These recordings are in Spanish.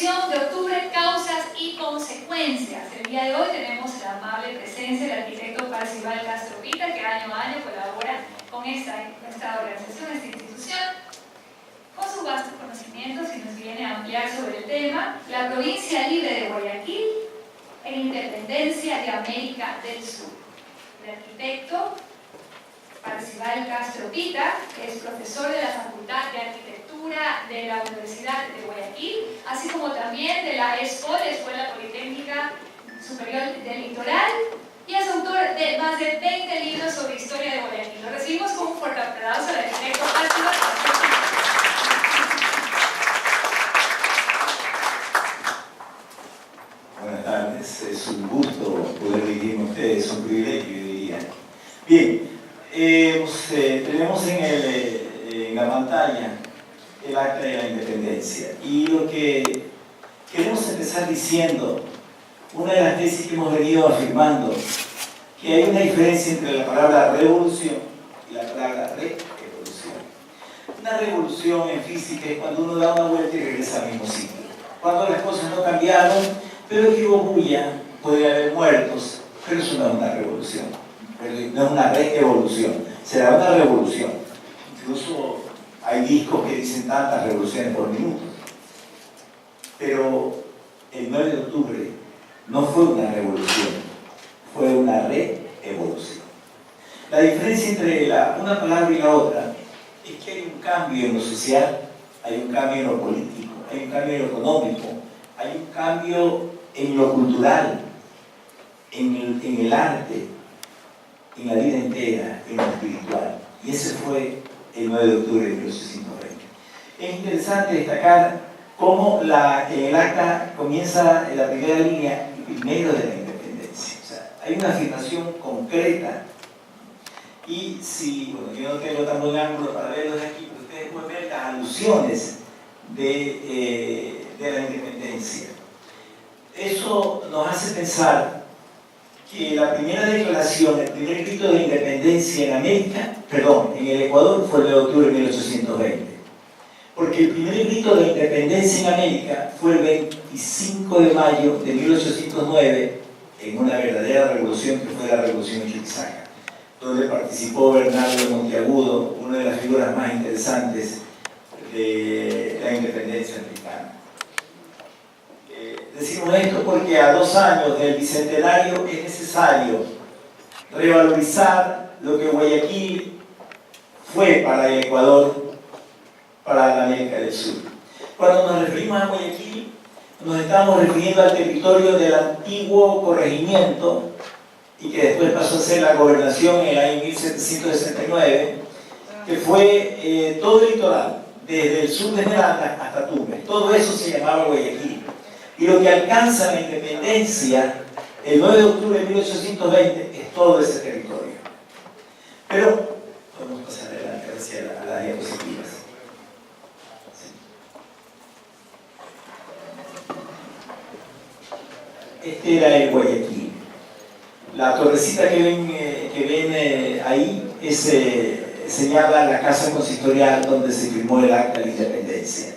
Revolución de Octubre, causas y consecuencias. El día de hoy tenemos la amable presencia del arquitecto Parcival Castro Pita, que año a año colabora con esta organización, esta institución, con sus vastos conocimientos y nos viene a ampliar sobre el tema la provincia libre de Guayaquil e independencia de América del Sur. El arquitecto Parcival Castro Pita, que es profesor de la Facultad de Arquitectura de la Universidad de Guayaquil, así como también de la ESPOL, Escuela Politécnica Superior del Litoral, y es autor de más de 20 libros sobre historia de Guayaquil. Lo recibimos con un fuerte aplauso al arquitecto Parcival Castro Pita. Buenas tardes, es un gusto poder dirigirme a ustedes, es un privilegio, yo diría. Bien, tenemos en la pantalla el Acta de la Independencia y lo que queremos empezar diciendo, una de las tesis que hemos venido afirmando, que hay una diferencia entre la palabra revolución y la palabra revolución. Una revolución en física es cuando uno da una vuelta y regresa al mismo sitio. Cuando las cosas no cambiaron, pero que hubo bulla, puede haber muertos, pero eso no es una revolución, no es una reevolución, será una revolución. Incluso hay discos que dicen tantas revoluciones por minuto. Pero el 9 de octubre no fue una revolución, fue una reevolución. La diferencia entre una palabra y la otra es que hay un cambio en lo social, hay un cambio en lo político, hay un cambio en lo económico, hay un cambio en lo cultural, en el arte, en la vida entera, en lo espiritual. Y ese fue el 9 de octubre de 1820. Es interesante destacar cómo en el acta comienza en la primera línea, el primero de la independencia. O sea, hay una afirmación concreta. Y si, bueno, yo no tengo tan buen ángulo para verlo de aquí, pero ustedes pueden ver las alusiones de la independencia. Eso nos hace pensar que la primera declaración, el primer grito de independencia en el Ecuador fue el de octubre de 1820. Porque el primer grito de independencia en América fue el 25 de mayo de 1809, en una verdadera revolución que fue la Revolución de Chuquisaca, donde participó Bernardo de Monteagudo, una de las figuras más interesantes de la independencia americana. Decimos esto porque a 2 años del bicentenario es necesario revalorizar lo que Guayaquil fue para el Ecuador, para la América del Sur. Cuando nos referimos a Guayaquil, nos estamos refiriendo al territorio del antiguo corregimiento y que después pasó a ser la gobernación en el año 1769, que fue todo el litoral, desde el sur de Esmeralda hasta Tumbes. Todo eso se llamaba Guayaquil. Y lo que alcanza la independencia el 9 de octubre de 1820 es todo ese territorio. Pero, podemos pasar adelante hacia las diapositivas. Este era el Guayaquil. La torrecita que ven ahí señala la casa consistorial donde se firmó el Acta de la Independencia.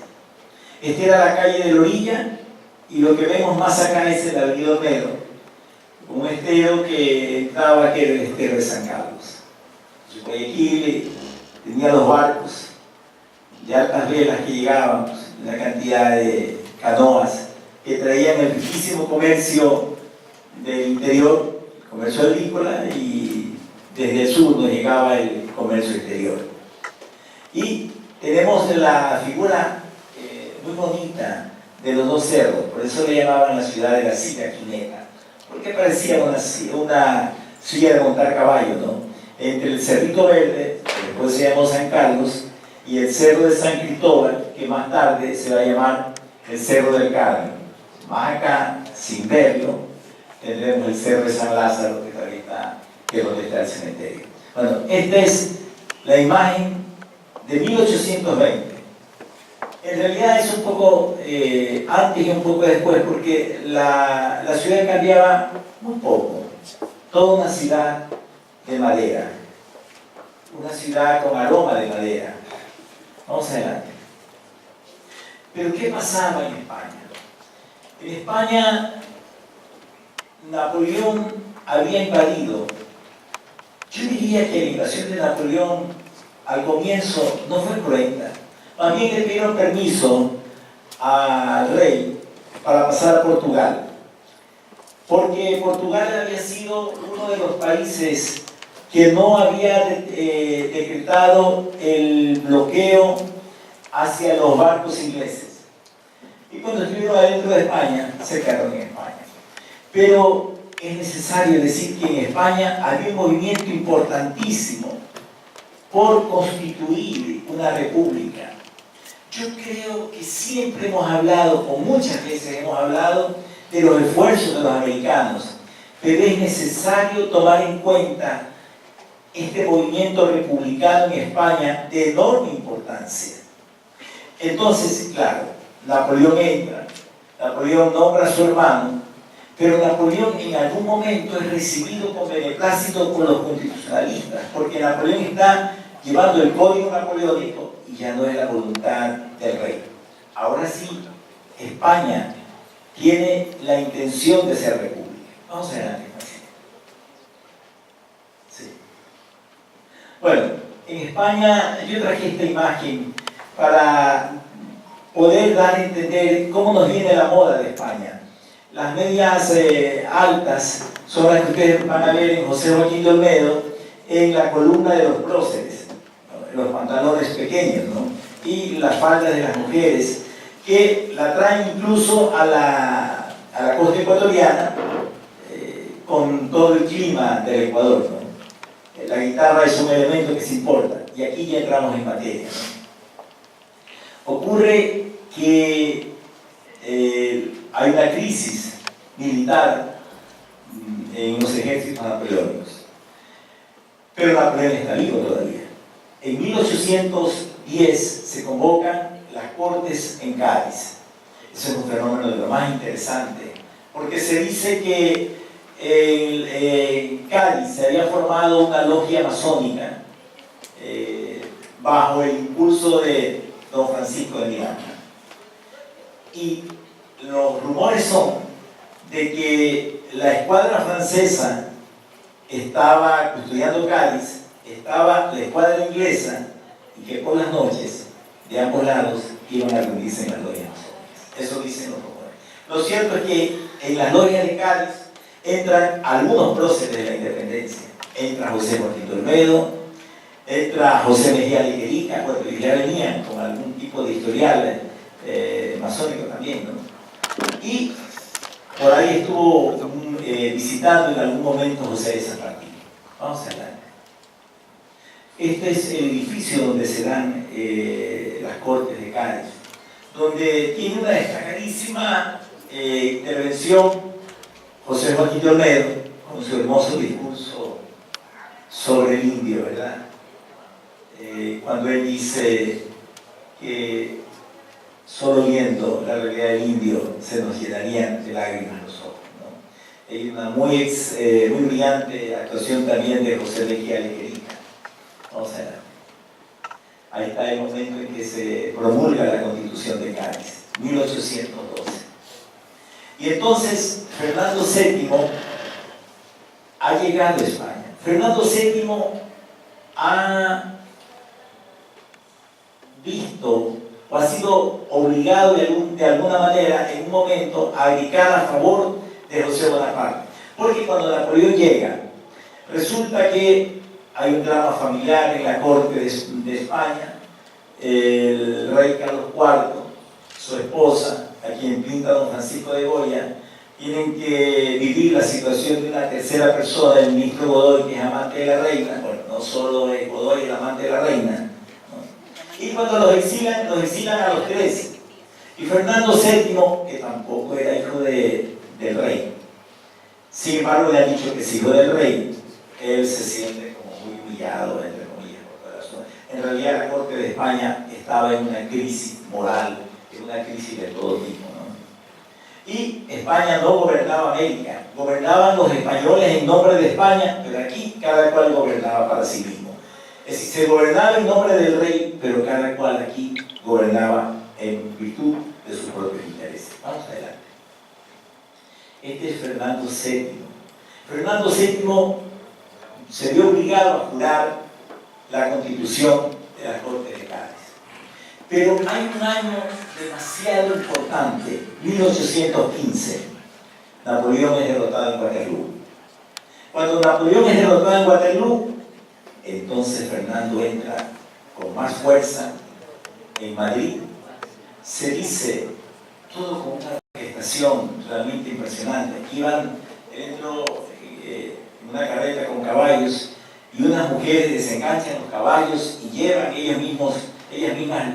Esta era la calle de la orilla. Y lo que vemos más acá es el avenida Homero, un estero que entraba, que era el estero de San Carlos. Guayaquil tenía los barcos de altas velas que llegaban, una cantidad de canoas que traían el riquísimo comercio del interior, comercio agrícola, y desde el sur nos llegaba el comercio exterior. Y tenemos la figura muy bonita de los 2 cerros, por eso le llamaban la ciudad de la silla quineta, porque parecía una silla de montar caballo, ¿no? Entre el Cerrito Verde, que después se llamó San Carlos, y el Cerro de San Cristóbal, que más tarde se va a llamar el Cerro del Carmen. Más acá, sin verlo, tendremos el Cerro de San Lázaro, que es donde está el cementerio. Bueno, esta es la imagen de 1820. En realidad es un poco antes y un poco después, porque la ciudad cambiaba muy poco. Toda una ciudad de madera, una ciudad con aroma de madera. Vamos adelante. Pero ¿qué pasaba en España? En España, Napoleón había invadido. Yo diría que la invasión de Napoleón al comienzo no fue cruenta. Más bien le pidieron permiso al rey para pasar a Portugal, porque Portugal había sido uno de los países que no había decretado el bloqueo hacia los barcos ingleses. Y cuando estuvieron adentro de España, se quedaron en España. Pero es necesario decir que en España había un movimiento importantísimo por constituir una república. Yo creo que siempre hemos hablado, o muchas veces hemos hablado, de los esfuerzos de los americanos, pero es necesario tomar en cuenta este movimiento republicano en España de enorme importancia. Entonces, claro, Napoleón entra, Napoleón nombra a su hermano, pero Napoleón en algún momento es recibido con beneplácito por los constitucionalistas, porque Napoleón está llevando el código napoleónico y ya no es la voluntad del rey. Ahora sí, España tiene la intención de ser república. Vamos adelante. Sí. Bueno, en España yo traje esta imagen para poder dar a entender cómo nos viene la moda de España. Las medias altas son las que ustedes van a ver en José Joaquín de Olmedo en la columna de los próceres, los pantalones pequeños, ¿no? Y las faldas de las mujeres, que la traen incluso a la costa ecuatoriana con todo el clima del Ecuador, ¿no? La guitarra es un elemento que se importa, y aquí ya entramos en materia, ¿no? Ocurre que hay una crisis militar en los ejércitos napoleónicos, pero Napoleón está vivo todavía. En 1810 se convocan las Cortes en Cádiz. Ese es un fenómeno de lo más interesante, porque se dice que en Cádiz se había formado una logia masónica bajo el impulso de don Francisco de Miranda. Y los rumores son de que la escuadra francesa estaba custodiando Cádiz, estaba la escuadra inglesa, y que por las noches de ambos lados iban a reunirse en las logias masónicas. Eso dicen los rumores. Lo cierto es que en las logias de Cádiz entran algunos próceres de la independencia. Entra José Joaquín de Olmedo, entra José Mejía Lequerica, bueno, que ya venían con algún tipo de historial masónico también, ¿no? Y por ahí estuvo visitando en algún momento José de San Martín. Vamos adelante. Este es el edificio donde se dan las Cortes de Cádiz, donde tiene una destacadísima intervención José Joaquín de Olmedo con su hermoso discurso sobre el indio, ¿verdad? Cuando él dice que solo viendo la realidad del indio se nos llenarían de lágrimas los ojos, ¿no? Hay una muy brillante actuación también de José Mejía Lequerica. Vamos a ver. Ahí está el momento en que se promulga la Constitución de Cádiz, 1812. Y entonces Fernando VII ha llegado a España. Fernando VII ha visto o ha sido obligado de alguna manera en un momento a abdicar a favor de José Bonaparte. Porque cuando Napoleón llega, resulta que hay un drama familiar en la corte de España. El rey Carlos IV, su esposa, a quien pinta don Francisco de Goya, tienen que vivir la situación de una tercera persona, el ministro Godoy, que es amante de la reina. Bueno, no solo es Godoy el amante de la reina, ¿no? Y cuando los exilan a los tres. Y Fernando VII, que tampoco era hijo del rey, sin embargo le han dicho que es hijo del rey, él se siente como muy humillado, entre comillas, por toda la zona. En realidad la corte de España estaba en una crisis moral, en una crisis de todo tipo, ¿no? Y España no gobernaba América, gobernaban los españoles en nombre de España, pero aquí cada cual gobernaba para sí mismo. Es decir, se gobernaba en nombre del rey, pero cada cual aquí gobernaba en virtud de sus propios intereses. Vamos adelante. Este es Fernando VII. Fernando VII se vio obligado a jurar la Constitución de la Corte de Cádiz. Pero hay un año demasiado importante, 1815. Napoleón es derrotado en Waterloo. Cuando Napoleón es derrotado en Waterloo, entonces Fernando entra con más fuerza en Madrid. Se dice todo con una orquestación realmente impresionante. Aquí van dentro una carreta con caballos y unas mujeres desenganchan los caballos y llevan ellas mismas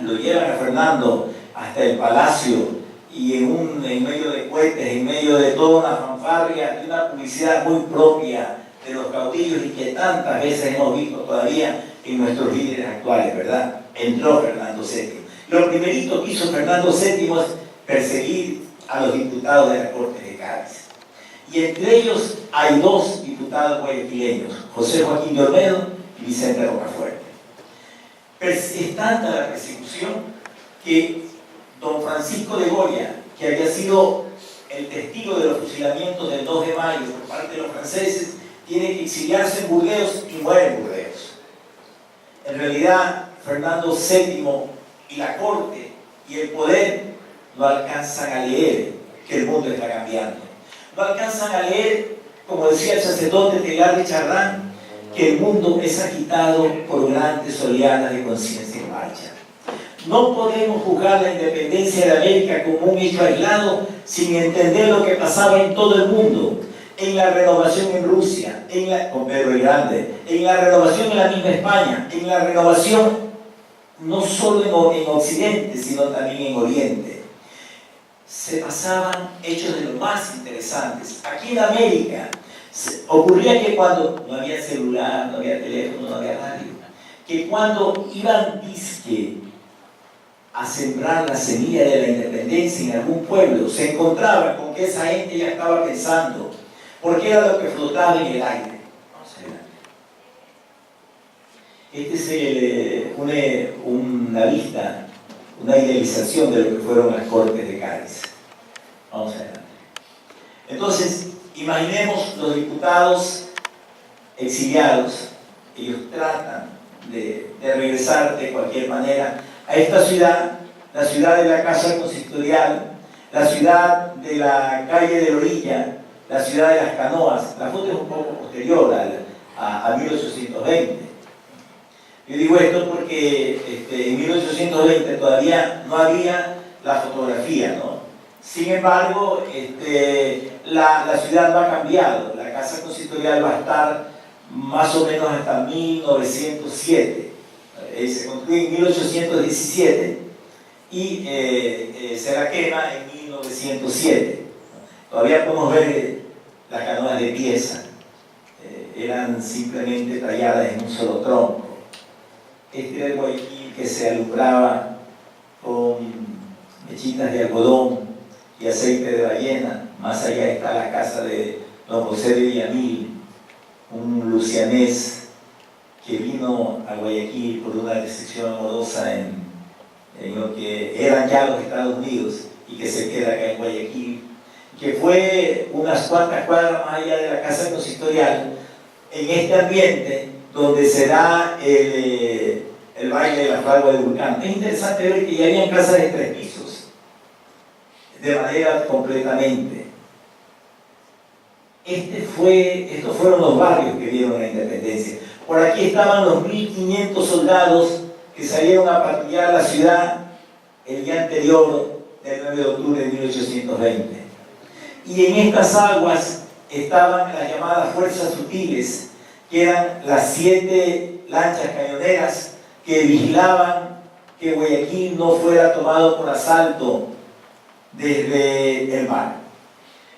lo llevan a Fernando hasta el palacio, y en medio de cohetes, en medio de toda una fanfarria, de una publicidad muy propia de los caudillos y que tantas veces hemos visto todavía en nuestros líderes actuales, ¿verdad? Entró Fernando VII. Lo primerito que hizo Fernando VII es perseguir a los diputados de la Corte de Cádiz. Y entre ellos hay dos diputados guayaquileños, José Joaquín de Olmedo y Vicente Rocafuerte. Es tanta la persecución que don Francisco de Goya, que había sido el testigo de los fusilamientos del 2 de mayo por parte de los franceses, tiene que exiliarse en Burdeos y muere en Burdeos. En realidad, Fernando VII y la corte y el poder no alcanzan a leer que el mundo está cambiando. No alcanzan a leer, como decía el sacerdote Teilhard de Chardin, que el mundo es agitado por grandes oleadas de conciencia en marcha. No podemos juzgar la independencia de América como un hecho aislado sin entender lo que pasaba en todo el mundo, en la renovación en Rusia, con Pedro el Grande, en la renovación en la misma España, en la renovación no solo en Occidente, sino también en Oriente. Se pasaban hechos de los más interesantes. Aquí en América ocurría que cuando no había celular, no había teléfono, no había radio, que cuando iban a sembrar la semilla de la independencia en algún pueblo, se encontraban con que esa gente ya estaba pensando, porque era lo que flotaba en el aire. Vamos adelante. Este es una vista, una idealización de lo que fueron las Cortes de Cádiz. Vamos adelante. Entonces, imaginemos los diputados exiliados. Ellos tratan de regresar de cualquier manera a esta ciudad, la ciudad de la Casa Consistorial, la ciudad de la calle de la Orilla, la ciudad de las Canoas. La foto es un poco posterior a 1820. Yo digo esto porque en 1820 todavía no había la fotografía, ¿no? Sin embargo, la ciudad no ha cambiado. La Casa Consistorial va a estar más o menos hasta 1907. Se construye en 1817 y se la quema en 1907. Todavía podemos ver las canoas de pieza. Eran simplemente talladas en un solo tronco. Este era el Guayaquil que se alumbraba con mechitas de algodón y aceite de ballena. Más allá está la casa de don José de Villamil, un lucianés que vino a Guayaquil por una decepción amorosa en lo que eran ya los Estados Unidos y que se queda acá en Guayaquil, que fue unas cuantas cuadras más allá de la Casa Consistorial, en este ambiente donde se da el baile de la fragua de Vulcano. Es interesante ver que ya habían casas de 3 pisos, de madera completamente. Estos fueron los barrios que dieron la independencia. Por aquí estaban los 1500 soldados que salieron a patrullar la ciudad el día anterior, el 9 de octubre de 1820. Y en estas aguas estaban las llamadas fuerzas sutiles, que eran las 7 lanchas cañoneras que vigilaban que Guayaquil no fuera tomado por asalto desde el mar.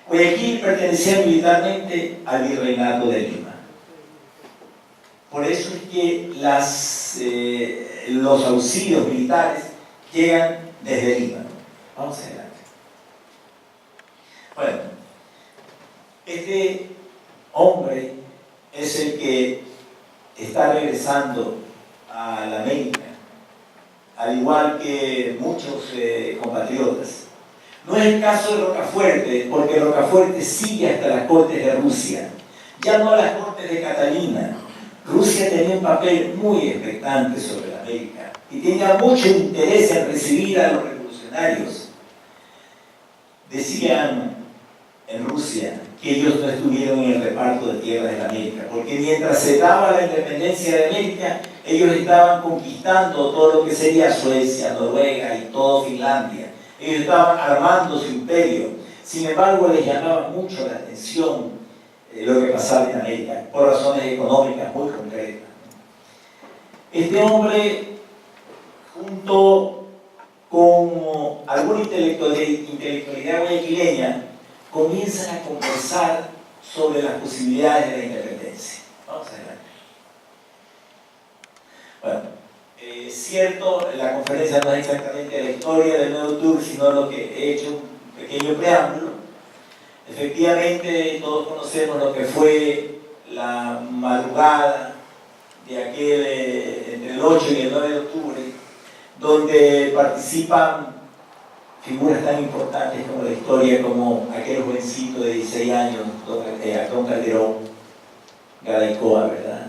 Guayaquil pertenecía militarmente al Virreinato de Lima. Por eso es que los auxilios militares llegan desde Lima. Vamos adelante. Bueno, este hombre es el que está regresando a la América, al igual que muchos compatriotas. No es el caso de Rocafuerte, porque Rocafuerte sigue hasta las cortes de Rusia, ya no a las cortes de Catalina. Rusia tenía un papel muy expectante sobre la América y tenía mucho interés en recibir a los revolucionarios. Decían en Rusia que ellos no estuvieron en el reparto de tierras de la América, porque mientras se daba la independencia de América, ellos estaban conquistando todo lo que sería Suecia, Noruega y todo Finlandia. Ellos estaban armando su imperio. Sin embargo, les llamaba mucho la atención lo que pasaba en América, por razones económicas muy concretas. Este hombre, junto con alguna intelectualidad guayaquileña, comienzan a conversar sobre las posibilidades de la independencia. Vamos adelante. Bueno, es cierto, la conferencia no es exactamente la historia del Nuevo Tour, sino lo que he hecho un pequeño preámbulo. Efectivamente, todos conocemos lo que fue la madrugada de aquel, entre el 8 y el 9 de octubre, donde participan figuras tan importantes como la historia, como aquel jovencito de 16 años, don Calderón, Gadaicoa, ¿verdad?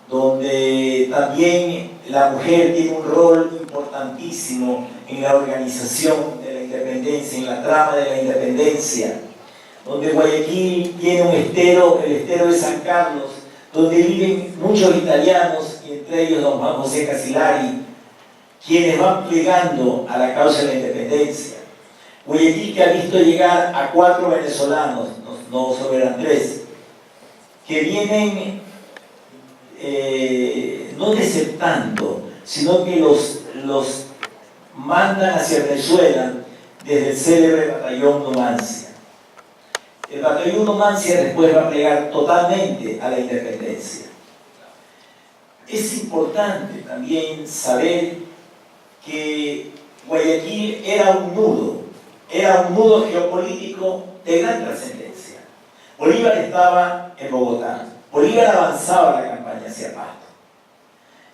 Donde también la mujer tiene un rol importantísimo en la organización de la independencia, en la trama de la independencia, donde Guayaquil tiene un estero, el estero de San Carlos, donde viven muchos italianos, y entre ellos don Juan José Casilari, quienes van plegando a la causa de la independencia. Guayaquil, que ha visto llegar a 4 venezolanos, no solo eran 3, que vienen no desertando, sino que los mandan hacia Venezuela desde el célebre batallón Numancia. El batallón Numancia después va a plegar totalmente a la independencia. Es importante también saber que Guayaquil era un nudo geopolítico de gran trascendencia. Bolívar estaba en Bogotá, Bolívar avanzaba la campaña hacia Pasto,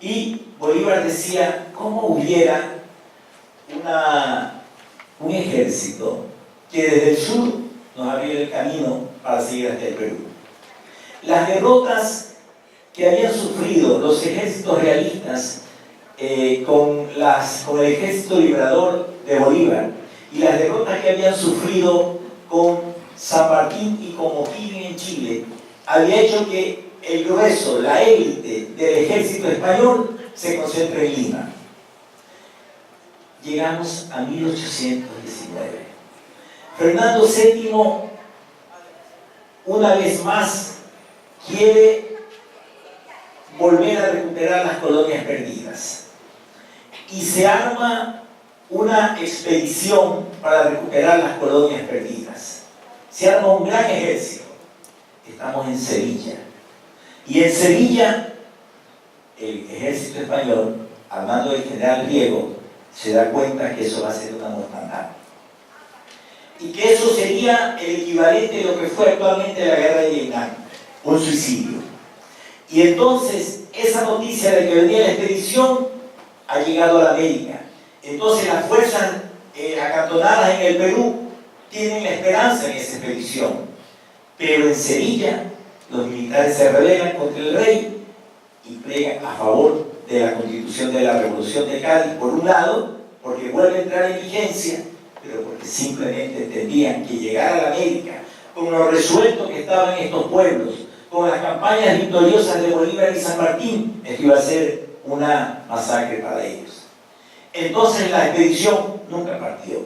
y Bolívar decía, ¿cómo hubiera un ejército que desde el sur nos abriera el camino para seguir hasta el Perú? Las derrotas que habían sufrido los ejércitos realistas con el ejército liberador de Bolívar, y las derrotas que habían sufrido con San Martín y con O'Higgins en Chile, había hecho que el grueso, la élite del ejército español se concentre en Lima. Llegamos a 1819. Fernando VII, una vez más, quiere volver a recuperar las colonias perdidas, y se arma una expedición para recuperar las colonias perdidas. Se arma un gran ejército. Estamos en Sevilla, y en Sevilla el ejército español, al mando del general Riego, se da cuenta que eso va a ser una mortandad, y que eso sería el equivalente de lo que fue actualmente la guerra de Vietnam, un suicidio. Y entonces esa noticia de que venía la expedición ha llegado a la América. Entonces las fuerzas acantonadas en el Perú tienen la esperanza en esa expedición, pero en Sevilla los militares se rebelan contra el rey y plegan a favor de la constitución de la Revolución de Cádiz, por un lado, porque vuelve a entrar en vigencia, pero porque simplemente entendían que llegar a la América con lo resuelto que estaban estos pueblos, con las campañas victoriosas de Bolívar y San Martín, es que iba a ser una masacre para ellos. Entonces la expedición nunca partió,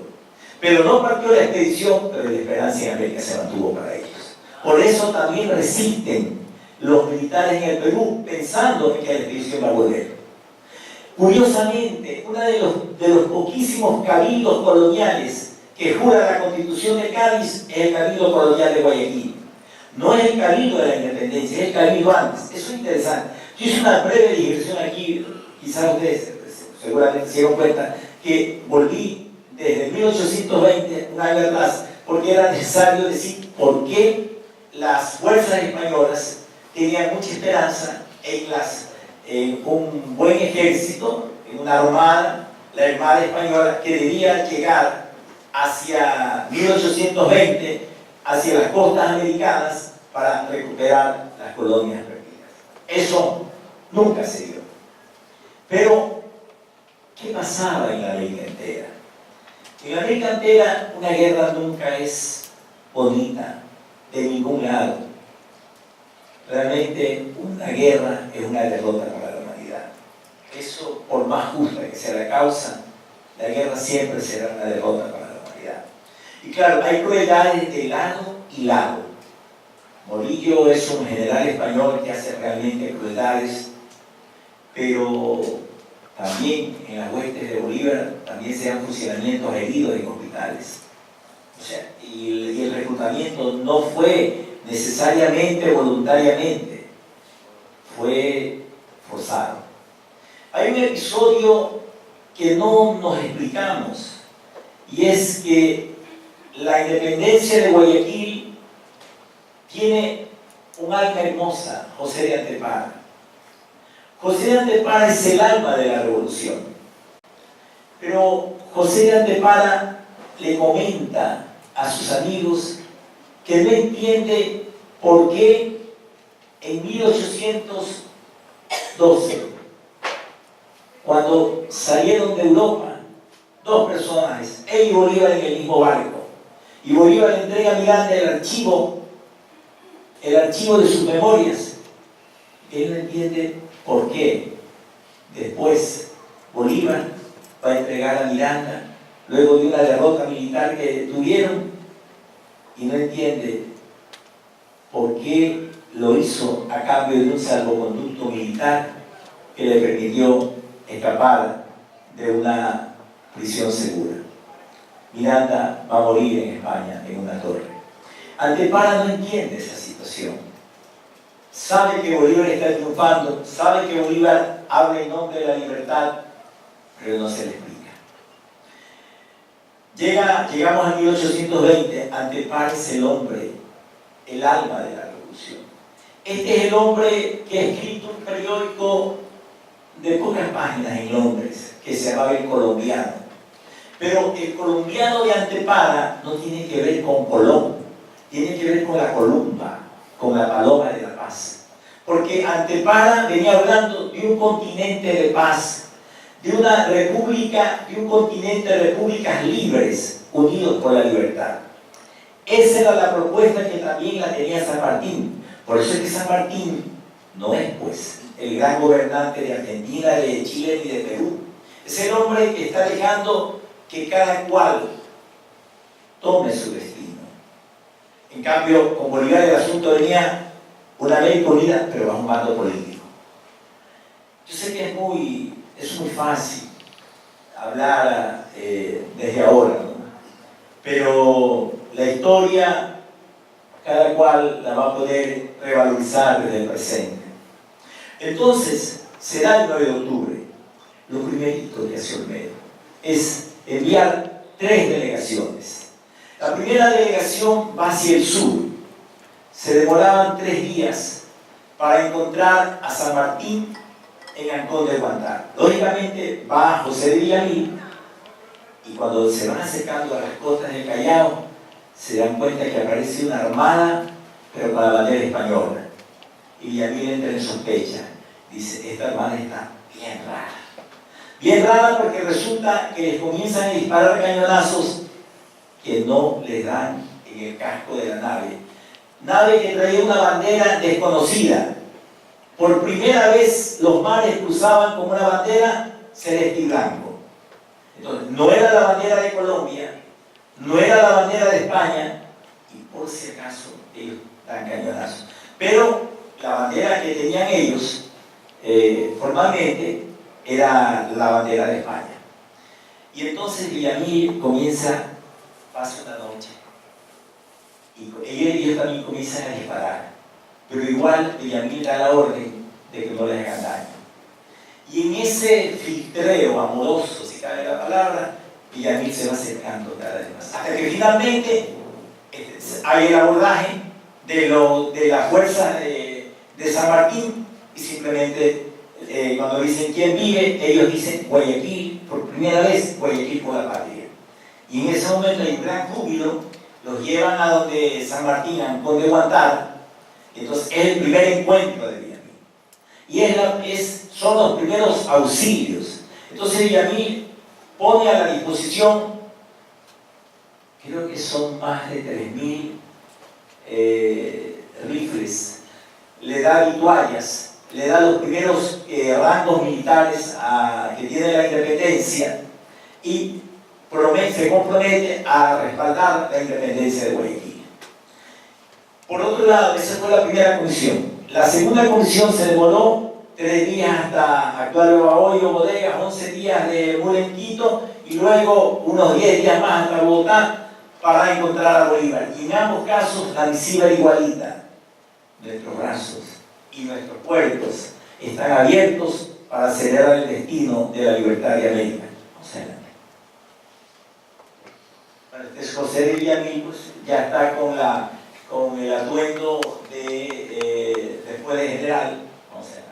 pero no partió la expedición, pero la esperanza en América se mantuvo para ellos. Por eso también resisten los militares en el Perú, pensando en que la expedición va a volver. Curiosamente, uno de los poquísimos cabildos coloniales que jura la Constitución de Cádiz es el Cabildo Colonial de Guayaquil. No es el Cabildo de la Independencia, es el Cabildo antes. Eso es interesante. Yo hice una breve digresión aquí, quizás ustedes seguramente se dieron cuenta que volví desde 1820, un año atrás, porque era necesario decir por qué las fuerzas españolas tenían mucha esperanza en un buen ejército, en una armada, la armada española, que debía llegar hacia 1820, hacia las costas americanas para recuperar las colonias perdidas. Eso nunca se dio. Pero, ¿qué pasaba en la América entera? En la América entera una guerra nunca es bonita de ningún lado. Realmente una guerra es una derrota para la humanidad. Eso, por más justa que sea la causa, la guerra siempre será una derrota para la humanidad. Y claro, hay crueldades de lado y lado. Morillo es un general español que hace realmente crueldades, pero también en las huestes de Bolívar también se dan fusilamientos heridos en hospitales. O sea, y el reclutamiento no fue necesariamente voluntariamente, fue forzado. Hay un episodio que no nos explicamos, y es que la independencia de Guayaquil tiene un alma hermosa, José de Antepara. José de Antepara es el alma de la revolución. Pero José de Antepara le comenta a sus amigos que no entiende por qué en 1812, cuando salieron de Europa, dos personajes, él y Bolívar en el mismo barco, y Bolívar le entrega a Miranda el archivo de sus memorias, él no entiende por qué después Bolívar va a entregar a Miranda luego de una derrota militar que tuvieron, y no entiende por qué lo hizo a cambio de un salvoconducto militar que le permitió escapar de una prisión segura. Miranda va a morir en España, en una torre. Antepara no entiende esa situación. Sabe que Bolívar está triunfando, sabe que Bolívar habla en nombre de la libertad, pero no se le explica. Llegamos a 1820, Antepara es el hombre, el alma de la revolución. Este es el hombre que ha escrito un periódico de pocas páginas en Londres, que se llamaba El Colombiano. Pero el colombiano de Antepara no tiene que ver con Colón, tiene que ver con la columba, con la paloma de la paz. Porque Antepara venía hablando de un continente de paz, de una república, de un continente de repúblicas libres, unidos por la libertad. Esa era la propuesta que también la tenía San Martín. Por eso es que San Martín no es, pues, el gran gobernante de Argentina, de Chile ni de Perú. Es el hombre que está dejando que cada cual tome su destino. En cambio, con Bolívar el asunto venía una América unida, pero bajo un mando político. Yo sé que es muy fácil hablar desde ahora, ¿no? Pero la historia, cada cual la va a poder revalorizar desde el presente. Entonces, será el 9 de octubre. Lo primerito que hace Olmedo es enviar 3 delegaciones. La primera delegación va hacia el sur. Se demoraban 3 días para encontrar a San Martín en Ancón del Guantánamo. Lógicamente va José de Villamil, y cuando se van acercando a las costas del Callao, se dan cuenta que aparece una armada, pero con la bandera española. Y Villamil entra en sospecha. Dice, esta armada está bien rara. Bien rara porque resulta que les comienzan a disparar cañonazos que no les dan en el casco de la nave. Nave que traía una bandera desconocida. Por primera vez los mares cruzaban con una bandera celeste y blanco. Entonces, no era la bandera de Colombia, no era la bandera de España, y por si acaso ellos dan cañonazos. Pero la bandera que tenían ellos, formalmente, era la bandera de España. Y entonces Villamil pasa una noche, y ellos también comienzan a disparar. Pero igual Villamil da la orden de que no les hagan daño. Y en ese filtreo amoroso, si cabe la palabra, Villamil se va acercando cada vez más. Hasta que finalmente hay el abordaje de la fuerza de San Martín, y simplemente cuando dicen quién vive, ellos dicen Guayaquil, por primera vez Guayaquil por la patria. Y en ese momento hay un gran júbilo, los llevan a donde San Martín, a Conde de Guantár. Entonces es el primer encuentro de Villamil. Y son los primeros auxilios. Entonces Villamil pone a la disposición, creo que son más de 3.000 rifles, le da vituallas, le da los primeros rangos militares que tiene la independencia y se compromete a respaldar la independencia de Guayaquil. Por otro lado, esa fue la primera comisión. La segunda comisión se demoró 3 días hasta actuar en Bahoyo, Bodegas, 11 días de mula en Quito y luego unos 10 días más hasta Bogotá para encontrar a Bolívar. Y en ambos casos la misiva era igualita. Nuestros brazos y nuestros puertos están abiertos para acelerar el destino de la libertad de América. Vamos adelante. Bueno, este José de Villamil pues, ya está con el atuendo después de general. Vamos adelante.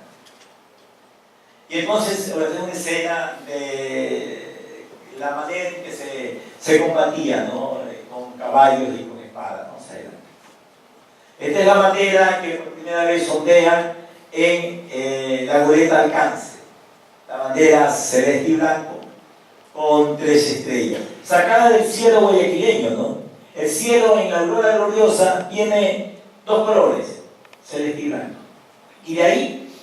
Y entonces voy a hacer una escena de la manera en que se combatía, ¿no? Con caballos y con espadas. Vamos adelante. Esta es la bandera que por primera vez ondean en la goleta Alcance. La bandera celeste y blanco con 3 estrellas. Sacada del cielo guayaquileño, ¿no? El cielo en la aurora gloriosa tiene 2 colores, celeste y blanco. Y de ahí,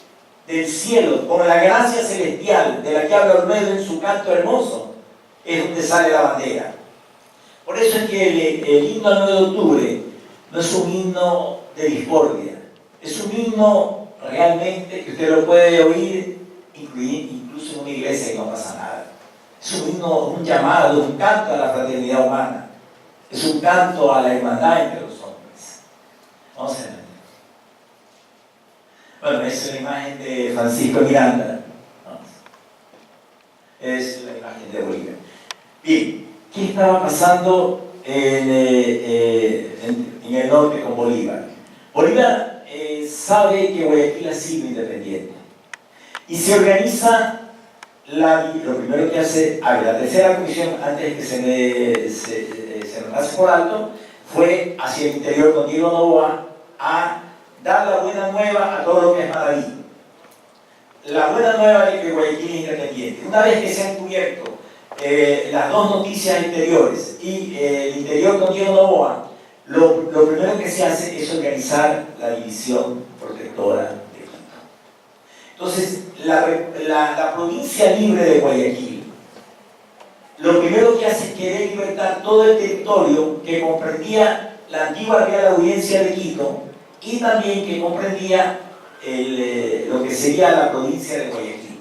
del cielo, con la gracia celestial de la que habla Olmedo en su canto hermoso, es donde sale la bandera. Por eso es que el himno al 9 de octubre no es un himno de discordia, es un himno realmente que usted lo puede oír incluso en una iglesia y no pasa nada. Es un himno, un llamado, un canto a la fraternidad humana, es un canto a la hermandad entre los hombres. Vamos a ver. Bueno, esa es la imagen de Francisco Miranda. Es la imagen de Bolívar. Bien, ¿qué estaba pasando en el norte con Bolívar? Bolívar sabe que Guayaquil ha sido independiente y se organiza, lo primero que hace, la tercera comisión, antes de que se me pase por alto, fue hacia el interior con Diego Noboa a dar la buena nueva a todo lo que es Madaví. La buena nueva de que Guayaquil es independiente. Una vez que se han cubierto las 2 noticias interiores y el interior con Diego Noboa, lo primero que se hace es organizar la división protectora de Quito. Entonces, la provincia libre de Guayaquil, lo primero que hace es querer libertar todo el territorio que comprendía la antigua Real Audiencia de Quito y también que comprendía lo que sería la provincia de Guayaquil.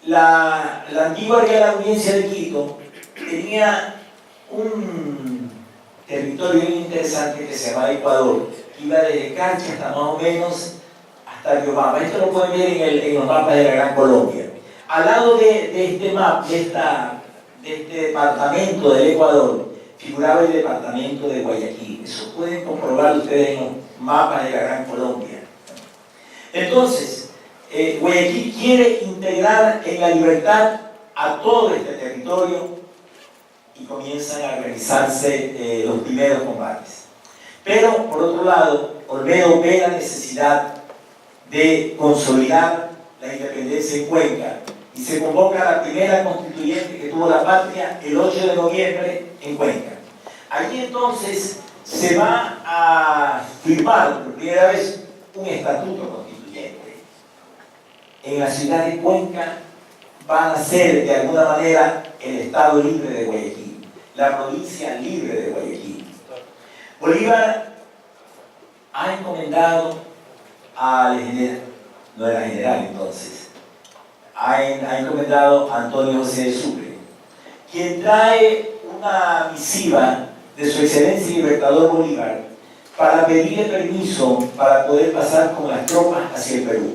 La antigua Real Audiencia de Quito tenía un territorio muy interesante que se llamaba Ecuador, que iba desde Cancha hasta más o menos hasta Riobamba. Esto lo pueden ver en los mapas de la Gran Colombia. Al lado de este mapa, de este departamento del Ecuador, figuraba el departamento de Guayaquil. Eso pueden comprobar ustedes en los mapas de la Gran Colombia. Entonces, Guayaquil quiere integrar en la libertad a todo este territorio y comienzan a organizarse los primeros combates. Pero, por otro lado, Olmedo ve la necesidad de consolidar la independencia en Cuenca y se convoca a la primera constituyente que tuvo la patria el 8 de noviembre en Cuenca. Allí entonces se va a firmar por primera vez un estatuto constituyente. En la ciudad de Cuenca van a ser de alguna manera el Estado libre de Guayaquil, la provincia libre de Guayaquil. Bolívar ha encomendado al general, no era general entonces, ha encomendado a Antonio José de Sucre, quien trae una misiva de su excelencia libertador Bolívar para pedirle permiso para poder pasar con las tropas hacia el Perú.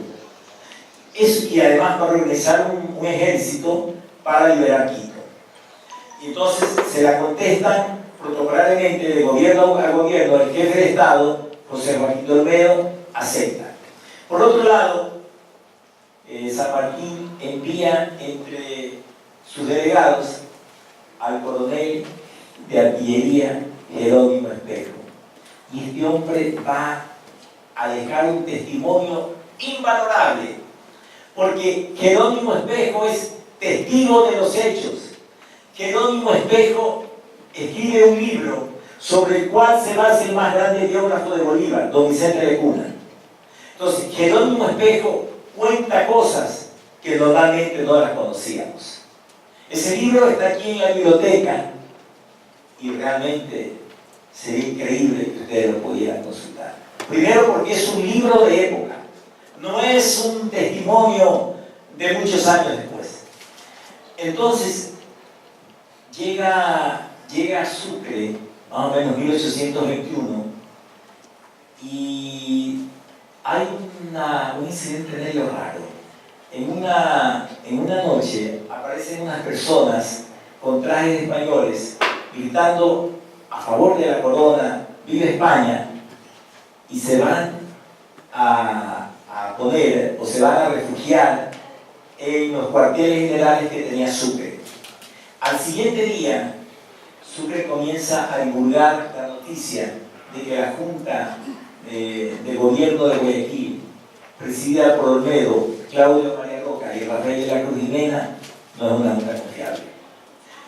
Y además para organizar un ejército para liberar Quito. Y entonces se la contestan protocolarmente de gobierno a gobierno. El jefe de Estado, José Joaquín de Olmedo, acepta. Por otro lado, San Martín envía entre sus delegados al coronel de artillería Jerónimo Espejo. Y este hombre va a dejar un testimonio invalorable, porque Jerónimo Espejo es testigo de los hechos. Jerónimo Espejo escribe un libro sobre el cual se basa el más grande biógrafo de Bolívar, don Vicente Lecuna. Entonces, Jerónimo Espejo cuenta cosas que normalmente no las conocíamos. Ese libro está aquí en la biblioteca y realmente sería increíble que ustedes lo pudieran consultar. Primero porque es un libro de época, no es un testimonio de muchos años después. Entonces, llega a Sucre, más o menos 1821, y hay un incidente medio raro. En una noche aparecen unas personas con trajes españoles gritando a favor de la corona, viva España, y se van a poner o se van a refugiar en los cuarteles generales que tenía Sucre. Al siguiente día, Sucre comienza a divulgar la noticia de que la Junta de Gobierno de Guayaquil, presidida por Olmedo, Claudio María Roca y Rafael de la Cruz Jimena, no es una junta confiable.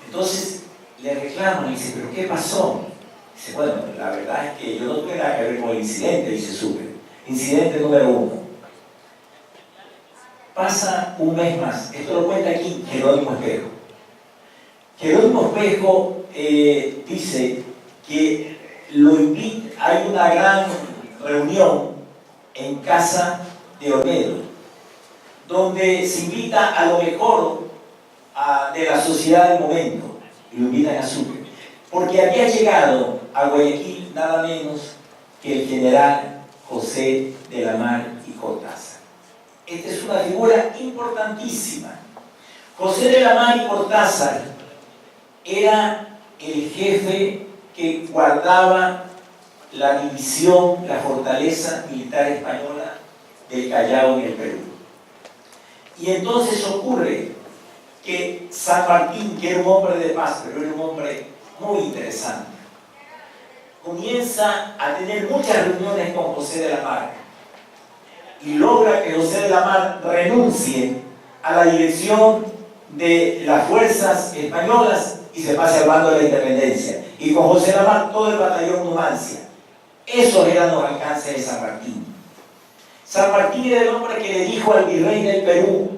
Entonces le reclaman y dice, ¿pero qué pasó? Dice, bueno, la verdad es que yo no tuve nada que ver con el incidente, dice Sucre. Incidente número 1. Pasa un mes más, esto lo cuenta aquí Jerónimo Espejo. Jerónimo Espejo dice que lo invita, hay una gran reunión en casa de Olmedo, donde se invita a lo mejor de la sociedad del momento, y lo invitan a Sucre, porque había llegado a Guayaquil nada menos que el general José de la Mar y Cortázar. Esta es una figura importantísima. José de la Mar y Cortázar era el jefe que guardaba la división, la fortaleza militar española del Callao en el Perú. Y entonces ocurre que San Martín, que era un hombre de paz, pero era un hombre muy interesante, comienza a tener muchas reuniones con José de la Mar y logra que José de la Mar renuncie a la dirección de las fuerzas españolas y se pase al bando de la independencia. Y con José de la Mar todo el batallón Numancia. Esos eran los alcances de San Martín. San Martín era el hombre que le dijo al virrey del Perú,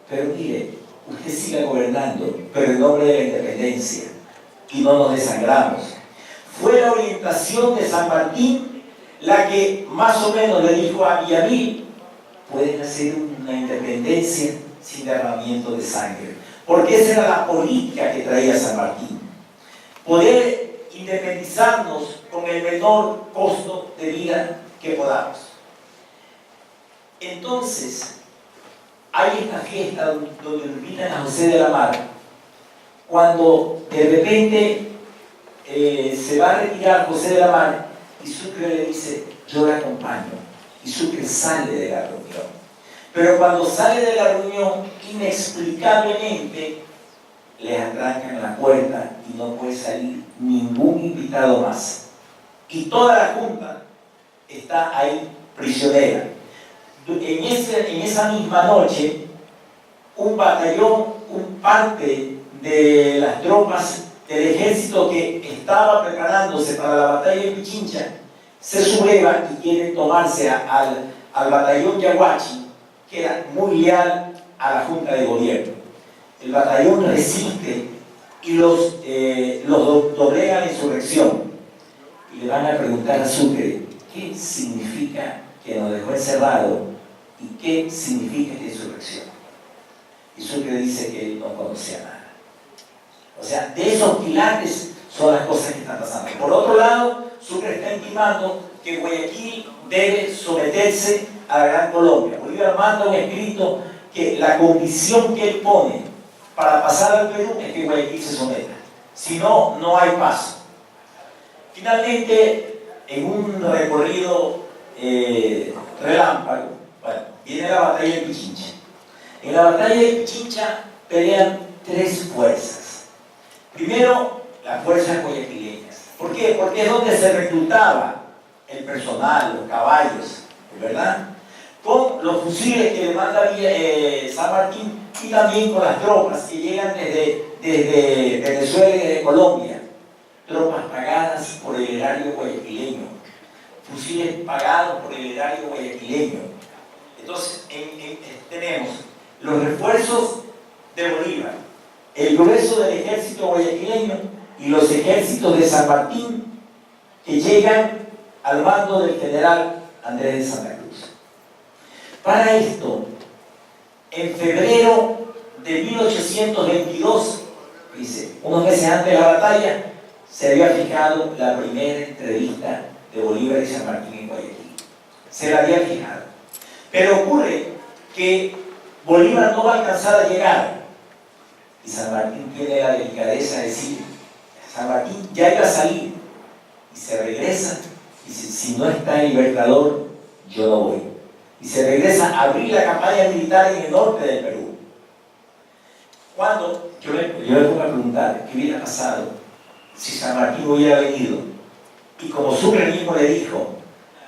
pero mire, usted siga gobernando, pero en nombre de la independencia, y no nos desangramos. Fue la orientación de San Martín la que más o menos le dijo a Villamil, pueden hacer una independencia sin derramamiento de sangre, porque esa era la política que traía San Martín. Poder independizarnos con el menor costo de vida que podamos. Entonces, hay esta fiesta donde invitan a José de la Mar, cuando de repente se va a retirar José de la Mar y Sucre le dice, yo le acompaño, y Sucre sale de la reunión. Pero cuando sale de la reunión, inexplicablemente le arrancan la puerta y no puede salir ningún invitado más. Y toda la junta está ahí prisionera. En esa misma noche, un batallón, parte de las tropas del ejército que estaba preparándose para la batalla de Pichincha, se subleva y quiere tomarse al batallón Yaguachi, que era muy leal a la Junta de Gobierno. El batallón resiste y los doblega la insurrección. Y le van a preguntar a Sucre, ¿qué significa que nos dejó encerrado? ¿Y qué significa esta insurrección? Y Sucre dice que él no conocía nada. O sea, de esos pilares son las cosas que están pasando. Por otro lado, Sucre está intimando que Guayaquil debe someterse a la Gran Colombia. Bolívar manda un escrito que la condición que él pone para pasar al Perú es que Guayaquil se someta. Si no, no hay paso. Finalmente, en un recorrido relámpago, bueno, viene la batalla de Pichincha. En la batalla de Pichincha pelean tres fuerzas. Primero, las fuerzas guayaquileñas. ¿Por qué? Porque es donde se reclutaba el personal, los caballos, ¿verdad? Con los fusiles que le manda San Martín y también con las tropas que llegan desde Venezuela y desde Colombia. Tropas pagadas por el erario guayaquileño, fusiles pagados por el erario guayaquileño. Entonces, tenemos los refuerzos de Bolívar, el grueso del ejército guayaquileño y los ejércitos de San Martín que llegan al mando del general Andrés de Santa Cruz. Para esto, en febrero de 1822, dice, unos meses antes de la batalla, se había fijado la primera entrevista de Bolívar y San Martín en Guayaquil. Se la había fijado. Pero ocurre que Bolívar no va a alcanzar a llegar. Y San Martín tiene la delicadeza de decir, San Martín ya iba a salir. Y se regresa y dice, si no está el Libertador, yo no voy. Y se regresa a abrir la campaña militar en el norte del Perú. Cuando yo le pongo a preguntar qué hubiera pasado si San Martín hubiera venido, y como Sucre mismo le dijo,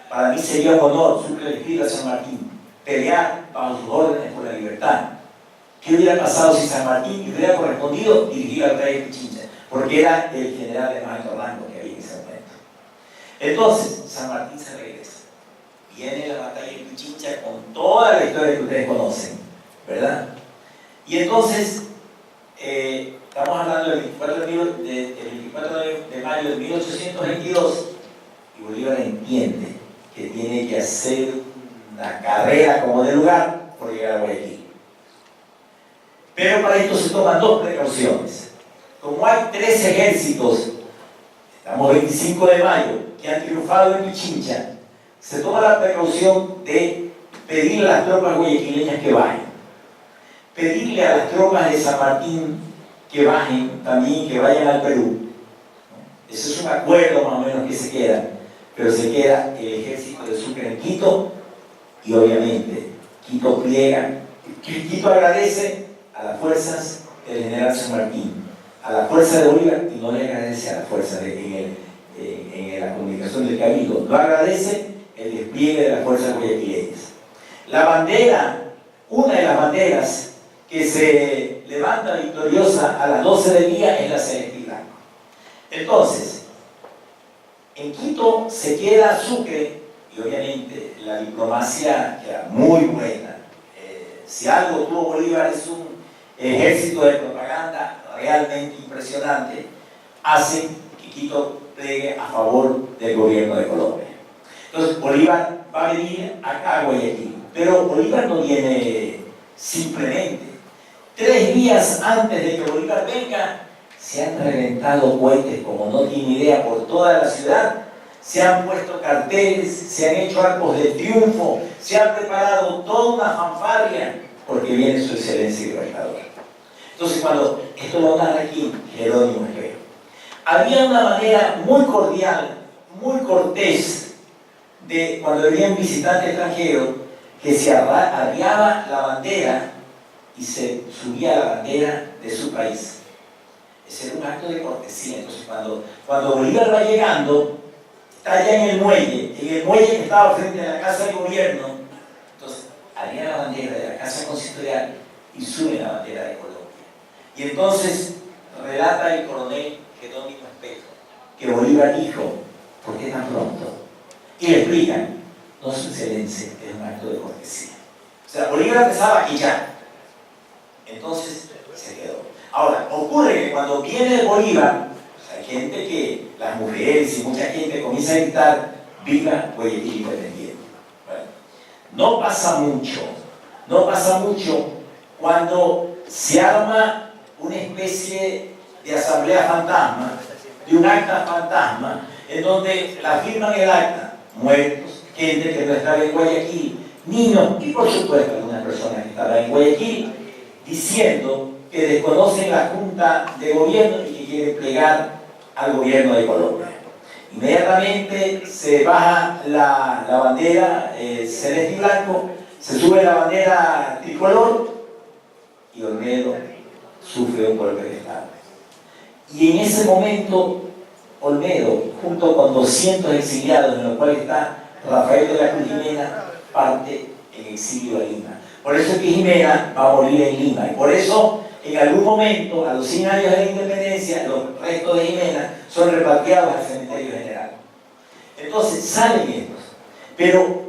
para mí sería un honor, Sucre le escribe a San Martín, pelear bajo sus órdenes por la libertad. ¿Qué hubiera pasado si San Martín hubiera correspondido dirigir al rey de Pichincha? Porque era el general de más alto rango que había en ese momento. Entonces, San Martín se regresa. Viene la batalla de Pichincha con toda la historia que ustedes conocen, ¿verdad? Y entonces, estamos hablando del 24 de mayo de 1822, y Bolívar entiende que tiene que hacer una carrera como de lugar por llegar a Guayaquil. Pero para esto se toman dos precauciones. Como hay tres ejércitos, estamos 25 de mayo, que han triunfado en Pichincha, se toma la precaución de pedirle a las tropas guayaquileñas que bajen, pedirle a las tropas de San Martín que bajen también, que vayan al Perú. Ese es un acuerdo más o menos que se queda, pero se queda el ejército de Sucre en Quito y obviamente Quito pliega. Quito agradece a las fuerzas del general San Martín, a la fuerza de Bolívar, y no le agradece a la fuerza en la comunicación del Cabildo, no agradece el despliegue de las fuerzas guayaquileñas. La bandera, una de las banderas que se levanta victoriosa a las 12 del día es la celeste y blanco. Entonces, en Quito se queda Sucre y obviamente la diplomacia era muy buena. Si algo tuvo Bolívar es un ejército de propaganda realmente impresionante, hace que Quito plegue a favor del gobierno de Colombia. Entonces Bolívar va a venir acá a Guayaquil, pero Bolívar no viene simplemente. 3 días antes de que Bolívar venga, se han reventado cohetes como no tiene idea por toda la ciudad, se han puesto carteles, se han hecho arcos de triunfo, se ha preparado toda una fanfarria porque viene su excelencia y libertador. Entonces cuando esto lo narra aquí Jerónimo Espejo, había una manera muy cordial, muy cortés, de cuando venía un visitante extranjero que se arriaba la bandera y se subía la bandera de su país. Ese era un acto de cortesía. Entonces cuando Bolívar va llegando, está allá en el muelle que estaba frente a la casa de gobierno, entonces arriba la bandera de la casa consistorial y sube la bandera de Colombia. Y entonces relata el coronel Jerónimo Espejo que Bolívar dijo, ¿por qué tan pronto? Y le explican, no, su excelencia, es un acto de cortesía. O sea, Bolívar empezaba aquí ya. Entonces se quedó. Ahora, ocurre que cuando viene Bolívar, hay gente que, las mujeres y mucha gente comienza a gritar, viva Guayaquil independiente. Bueno, no pasa mucho cuando se arma una especie de asamblea fantasma, de un acta fantasma, en donde la firman el acta muertos, gente que no estaba en Guayaquil, niños y por supuesto algunas personas que estaban en Guayaquil, diciendo que desconocen la Junta de Gobierno y que quieren plegar al gobierno de Colombia. Inmediatamente se baja la bandera celeste y blanco, se sube la bandera tricolor y Olmedo sufre un golpe de estado. Y en ese momento, Olmedo, junto con 200 exiliados, en los cuales está Rafael de la Cruz Jimena, parte en exilio a Lima. Por eso es que Jimena va a morir en Lima. Y por eso, en algún momento, a los 100 años de la independencia, los restos de Jimena son repatriados al cementerio general. Entonces, salen estos. Pero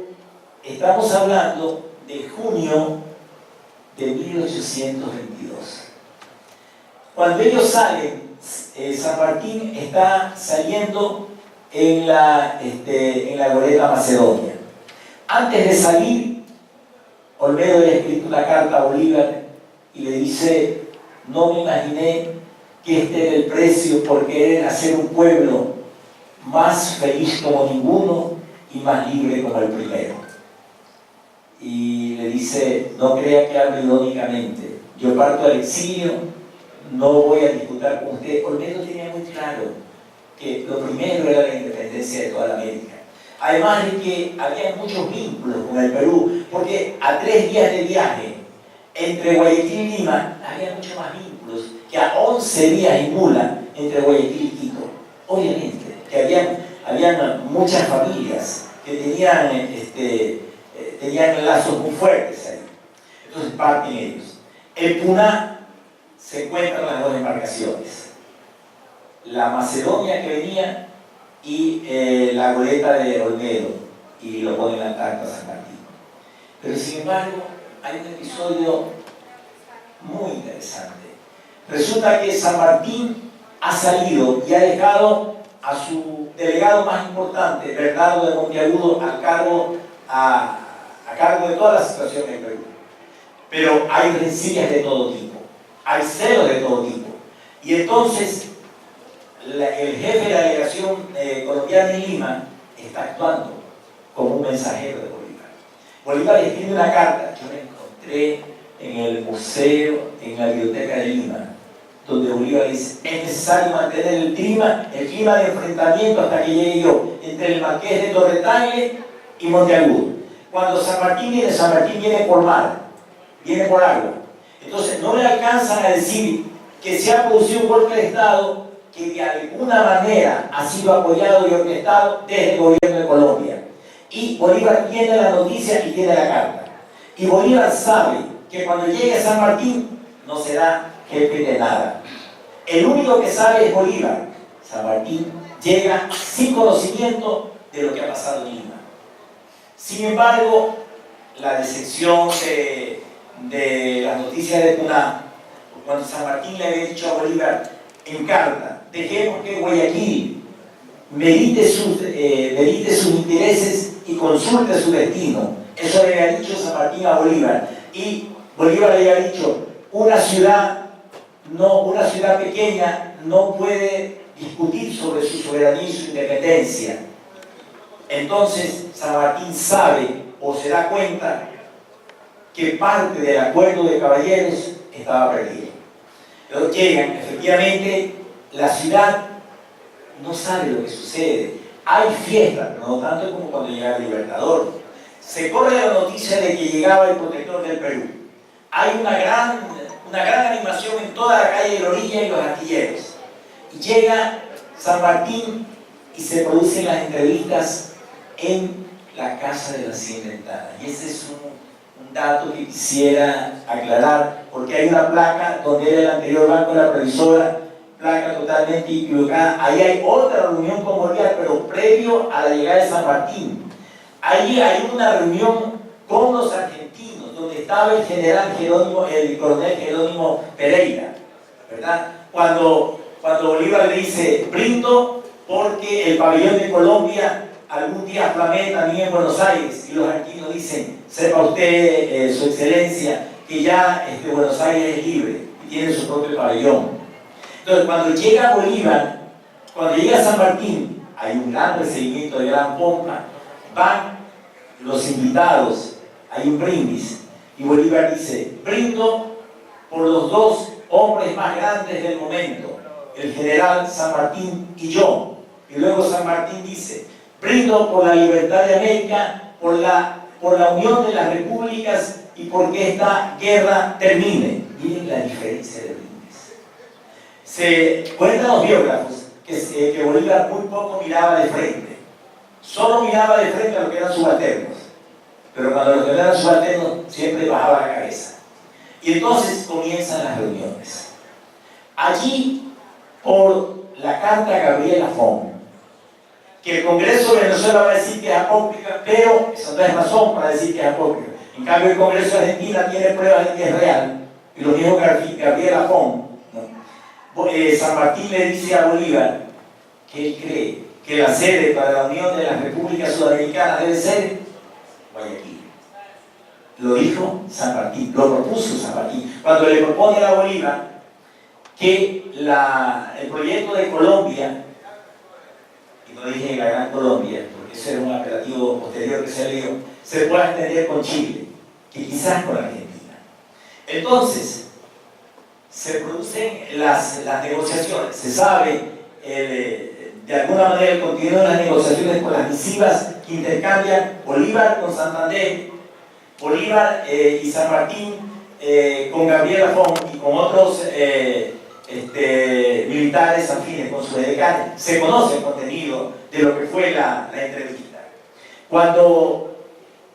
estamos hablando de junio de 1822. Cuando ellos salen, San Martín está saliendo en la goleta Macedonia. Antes de salir, Olmedo le ha escrito una carta a Bolívar y le dice: no me imaginé que este era el precio por querer hacer un pueblo más feliz como ninguno y más libre como el primero. Y le dice: no crea que hablo irónicamente, yo parto al exilio, no voy a disputar con usted. Olmedo tenía muy claro que lo primero era la independencia de toda la América. Además de que había muchos vínculos con el Perú, porque a 3 días de viaje entre Guayaquil y Lima había muchos más vínculos que a 11 días en mula entre Guayaquil y Quito. Obviamente, que habían muchas familias que tenían lazos muy fuertes ahí. Entonces parten ellos. El Puná se encuentran las dos embarcaciones, la Macedonia que venía y la goleta de Olmedo, y lo ponen al tanto a San Martín. Pero sin embargo, hay un episodio muy interesante. Resulta que San Martín ha salido y ha dejado a su delegado más importante, Bernardo de Monteagudo, a cargo de toda la situación en Perú. Pero hay rencillas de todo tipo, hay celos de todo tipo. Y entonces el jefe de la delegación colombiana en Lima está actuando como un mensajero de Bolívar. Bolívar escribe una carta, yo la encontré en el museo, en la biblioteca de Lima, donde Bolívar dice: es necesario mantener el clima de enfrentamiento hasta que llegue yo, entre el Marqués de Torretagle y Monteagudo. Cuando San Martín viene por mar, viene por agua. Entonces no le alcanzan a decir que se ha producido un golpe de Estado que de alguna manera ha sido apoyado y orquestado desde el gobierno de Colombia. Y Bolívar tiene la noticia y tiene la carta. Y Bolívar sabe que cuando llegue a San Martín no será jefe de nada. El único que sabe es Bolívar. San Martín llega sin conocimiento de lo que ha pasado en Lima. Sin embargo, la decepción de las noticias de Puná, cuando San Martín le había dicho a Bolívar en carta: dejemos que Guayaquil medite sus intereses y consulte su destino. Eso le había dicho San Martín a Bolívar. Y Bolívar le había dicho: una ciudad pequeña no puede discutir sobre su soberanía y su independencia. Entonces San Martín sabe o se da cuenta que parte del acuerdo de caballeros estaba perdido. Luego llegan, efectivamente, la ciudad no sabe lo que sucede. Hay fiesta, pero no tanto como cuando llegaba el Libertador. Se corre la noticia de que llegaba el protector del Perú. Hay una gran animación en toda la calle de la orilla y los artilleros. Y llega San Martín y se producen las entrevistas en la Casa de las 100 Ventanas. Y ese es un dato que quisiera aclarar, porque hay una placa donde era el anterior banco de la previsora, placa totalmente equivocada. Ahí hay otra reunión con Bolívar, pero previo a la llegada de San Martín. Ahí hay una reunión con los argentinos, donde estaba el coronel Jerónimo Pereira, ¿verdad? Cuando Bolívar le dice: brindo porque el pabellón de Colombia algún día flamee también en Buenos Aires, y los argentinos dicen: sepa usted, su excelencia, que ya Buenos Aires es libre y tiene su propio pabellón. Entonces, cuando llega Bolívar, cuando llega San Martín, hay un gran recibimiento de gran pompa, van los invitados, hay un brindis, y Bolívar dice: brindo por los dos hombres más grandes del momento, el general San Martín y yo. Y luego San Martín dice: brindo por la libertad de América, por la unión de las repúblicas y porque esta guerra termine. Miren la diferencia de brindis. Se cuentan los biógrafos que Bolívar muy poco miraba de frente, solo miraba de frente a lo que eran subalternos, pero cuando los que eran subalternos siempre bajaba la cabeza. Y entonces comienzan las reuniones. Allí, por la carta de Gabriel Lafón, que el Congreso de Venezuela va a decir que es apócrifa, pero eso no es razón para decir que es apócrifa. En cambio, el Congreso de Argentina tiene pruebas de que es real, y lo mismo Gabriel Lafón, ¿no? San Martín le dice a Bolívar que él cree que la sede para la unión de las repúblicas sudamericanas debe ser Guayaquil. Lo dijo San Martín, lo propuso San Martín. Cuando le propone a Bolívar que el proyecto de Colombia, y no dije la Gran Colombia, porque ese era un apelativo posterior que se le dio, se pueda extender con Chile, y quizás con Argentina. Entonces, se producen las negociaciones. Se sabe, de alguna manera, el contenido de las negociaciones con las misivas que intercambian Bolívar con Santander, Bolívar y San Martín con Gabriel Lafón y con otros militares afines con su decanes. Se conoce el contenido de lo que fue la entrevista. Cuando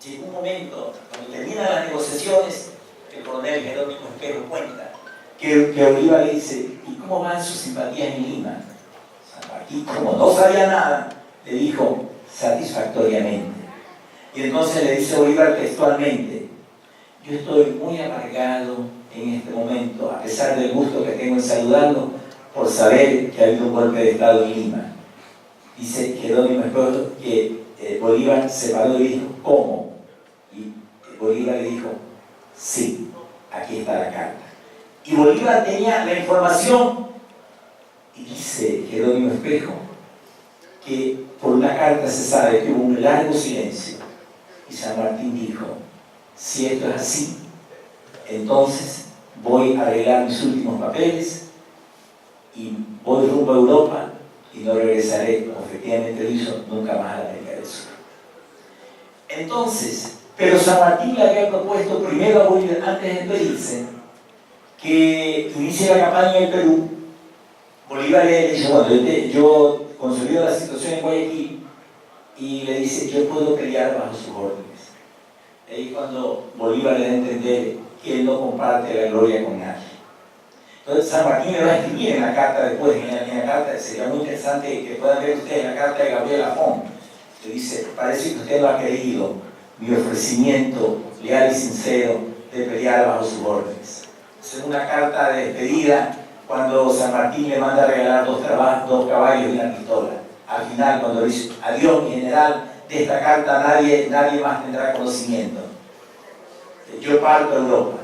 llegó un momento, cuando terminan las negociaciones, el coronel Jerónimo Espejo cuenta que Bolívar le dice: ¿y cómo van sus simpatías en Lima? San Martín, como no sabía nada, le dijo: satisfactoriamente. Y entonces le dice Bolívar textualmente: yo estoy muy amargado en este momento, a pesar del gusto que tengo en saludarlo, por saber que ha habido un golpe de Estado en Lima. Dice Jerónimo Espejo que Bolívar se paró y dijo: ¿cómo? Y Bolívar le dijo: sí, aquí está la carta. Y Bolívar tenía la información, y dice Jerónimo Espejo que por una carta se sabe que hubo un largo silencio, y San Martín dijo: si esto es así, entonces voy a arreglar mis últimos papeles y voy rumbo a Europa y no regresaré, como efectivamente lo hizo, nunca más a la América del Sur. Entonces, pero San Martín le había propuesto primero a Bolívar, antes de despedirse, que inicie la campaña en el Perú. Bolívar le dice: bueno, yo consolido la situación en Guayaquil, y le dice: yo puedo pelear bajo sus órdenes. Ahí cuando Bolívar le da a entender que él no comparte la gloria con nadie. Entonces San Martín le va a escribir en la carta después, en la carta, sería muy interesante que puedan ver ustedes la carta de Gabriel Lafón, que dice: parece que usted no ha querido mi ofrecimiento leal y sincero de pelear bajo sus órdenes. Es una carta de despedida cuando San Martín le manda a regalar dos caballos y una pistola. Al final, cuando dice: adiós mi general, de esta carta nadie más tendrá conocimiento. Yo parto a Europa.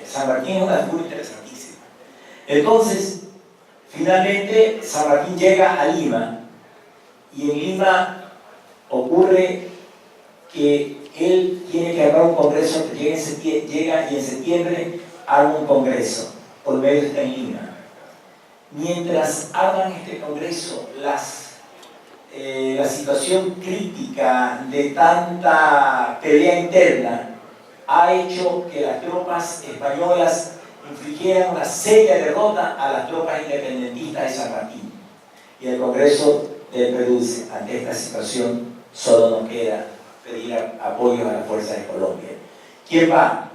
San Martín es una figura interesantísima. Entonces, finalmente, San Martín llega a Lima, y en Lima ocurre que él tiene que armar un congreso que llega y en septiembre arma un congreso. Olmedo está en Lima. Mientras arman este congreso, la situación crítica de tanta pelea interna ha hecho que las tropas españolas infligieran una seria derrota a las tropas independentistas de San Martín. Y el Congreso del Perú dice: ante esta situación solo nos queda pedir apoyo a las fuerzas de Colombia. ¿Quién va?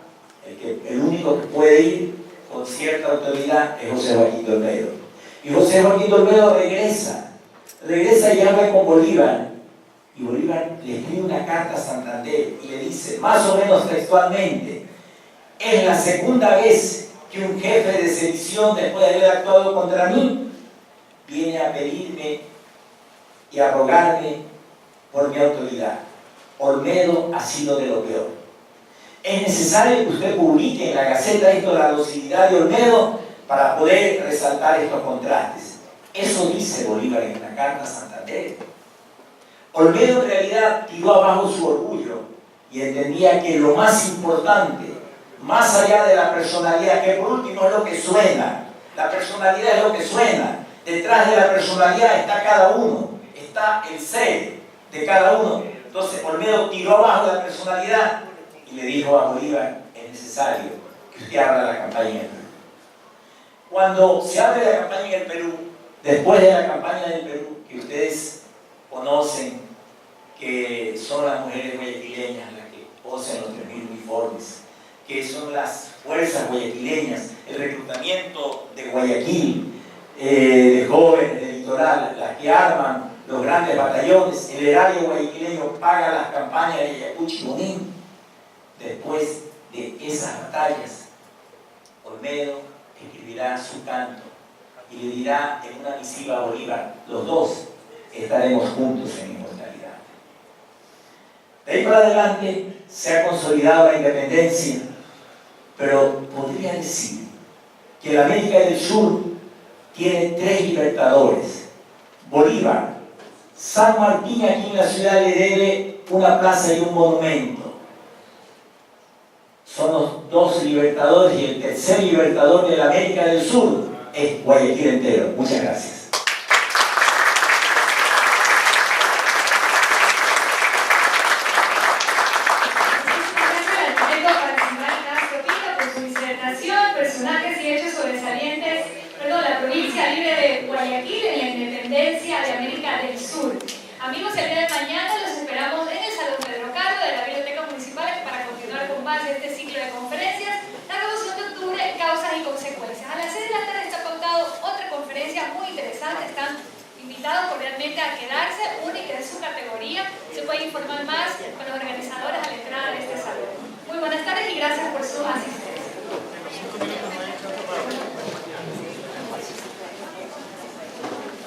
El único que puede ir con cierta autoridad es José Joaquín de Olmedo. Y José Joaquín de Olmedo regresa y habla con Bolívar. Y Bolívar le escribe una carta a Santander y le dice, más o menos textualmente: es la segunda vez que un jefe de sedición, después de haber actuado contra mí, viene a pedirme y a rogarme por mi autoridad. Olmedo ha sido de lo peor. Es necesario que usted publique en la Gaceta esto de la docilidad de Olmedo para poder resaltar estos contrastes. Eso dice Bolívar en la carta a Santander. Olmedo en realidad tiró abajo su orgullo y entendía que lo más importante, más allá de la personalidad, que por último es lo que suena, la personalidad es lo que suena, detrás de la personalidad está cada uno, está el ser de cada uno. Entonces Olmedo tiró abajo la personalidad y le dijo a Bolívar: es necesario que usted abra la campaña. Cuando se abre la campaña en el Perú, después de la campaña del Perú, que ustedes conocen, que son las mujeres guayaquileñas las que posen los 3.000 uniformes, que son las fuerzas guayaquileñas, el reclutamiento de Guayaquil, de jóvenes del litoral, las que arman los grandes batallones, el erario guayaquileño paga las campañas de Ayacucho y Junín. Después de esas batallas, Olmedo escribirá su canto y le dirá en una misiva a Bolívar: los dos estaremos juntos en inmortalidad. De ahí para adelante se ha consolidado la independencia, pero podría decir que la América del Sur tiene 3 libertadores. Bolívar, San Martín aquí en la ciudad le debe una plaza y un monumento. Son los 2 libertadores, y el tercer libertador de la América del Sur es Guayaquil entero. Muchas gracias. Personajes y hechos sobresalientes, la provincia libre de Guayaquil en la independencia de América del Sur. Amigos, el día de mañana los esperamos en el Salón Pedro Carlo de la Biblioteca Municipal para continuar con más de este ciclo de conferencias, la Revolución de Octubre, causas y consecuencias. A las 6 de la tarde está pautado otra conferencia muy interesante. Están invitados cordialmente a quedarse, única en su categoría. Se puede informar más con los organizadores a la entrada de este salón. Muy buenas tardes y gracias por su asistencia.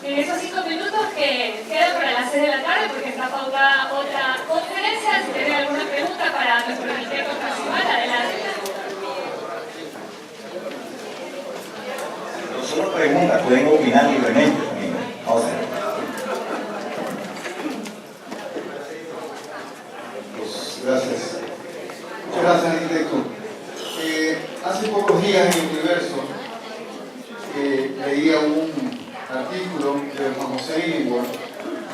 En esos 5 minutos que quedan para las 6 de la tarde, porque está pautada otra conferencia, si tienen alguna pregunta para nuestro arquitecto principal, adelante. No solo preguntas, pueden opinar libremente también. Vamos a ver. Pues, gracias. Muchas gracias, arquitecto. Hace pocos días en el Universo leía un artículo de Juan José Illingworth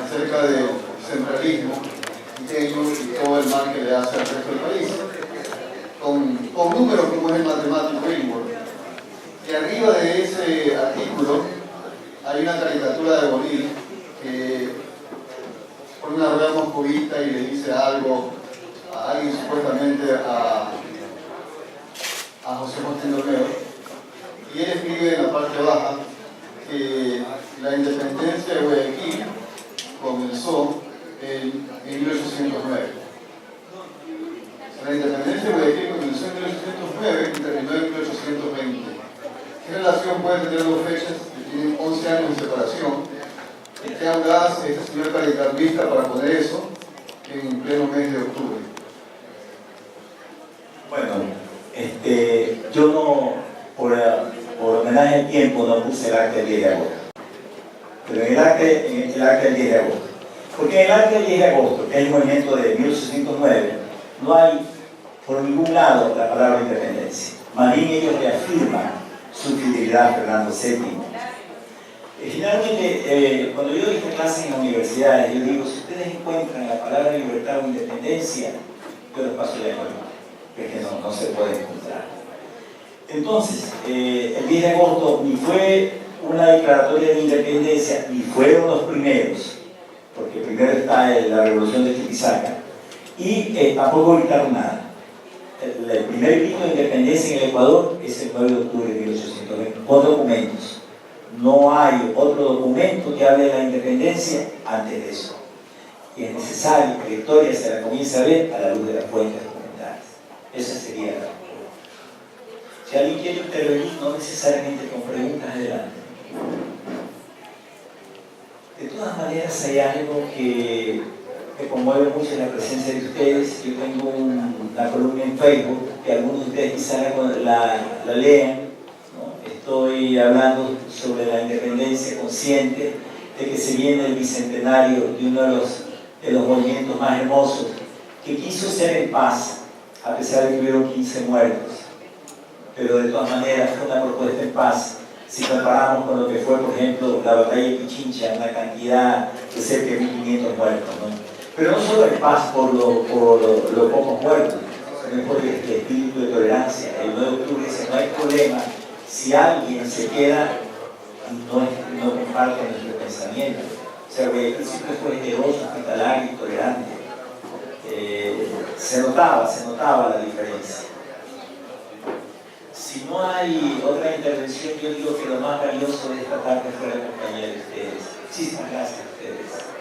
acerca del centralismo y todo el mal que le hace al resto del país, con números como es el matemático Illingworth. Y arriba de ese artículo hay una caricatura de Bonilla que pone una rueda moscovita y le dice algo a alguien, supuestamente a José Martín Olmedo, y él escribe en la parte baja que la independencia de Guayaquil comenzó en 1809. La independencia de Guayaquil comenzó en 1809 y terminó en 1820. ¿Qué relación pueden tener dos fechas que tienen 11 años de separación? ¿Y qué audaz este señor caricaturista para poner eso en pleno mes de octubre? Bueno, yo no, por homenaje al tiempo, no puse el acta del 10 de agosto. Pero en el acta del 10 de agosto. Porque en el acta del 10 de agosto, que es el movimiento de 1809, no hay por ningún lado la palabra independencia. Más bien ellos reafirman su fidelidad a Fernando VII. Finalmente, cuando yo doy clases en las universidades, yo digo, si ustedes encuentran la palabra libertad o independencia, yo les paso la encuesta, porque no se puede encontrar. Entonces, el 10 de agosto ni fue una declaratoria de independencia, ni fueron los primeros, porque primero está la revolución de Chuquisaca, y tampoco gritaron nada. El primer grito de independencia en el Ecuador es el 9 de octubre de 1820, con documentos. No hay otro documento que hable de la independencia antes de eso. Y es necesario que la historia se la comience a ver a la luz de las fuentes documentales. Esa sería la respuesta. Si alguien quiere intervenir, no necesariamente con preguntas, adelante. De todas maneras, hay algo que me conmueve mucho en la presencia de ustedes. Yo tengo una columna en Facebook, que algunos de ustedes quizás la lean. Estoy hablando sobre la independencia, consciente de que se viene el bicentenario de uno de los movimientos más hermosos, que quiso ser en paz, a pesar de que hubieron 15 muertos. Pero de todas maneras fue una propuesta en paz. Si comparamos con lo que fue, por ejemplo, la batalla de Pichincha, una cantidad de cerca de 1.500 muertos, ¿no? Pero no solo en paz por los pocos muertos, sino por el espíritu de tolerancia. El 9 de octubre dice, no hay problema si alguien se queda y no comparte nuestro pensamiento. O sea, Guayaquil siempre fue generoso, hospitalario, tolerante. Se notaba la diferencia. Si no hay otra intervención, yo digo que lo más valioso de esta tarde fue la compañía de ustedes. Muchísimas gracias a ustedes.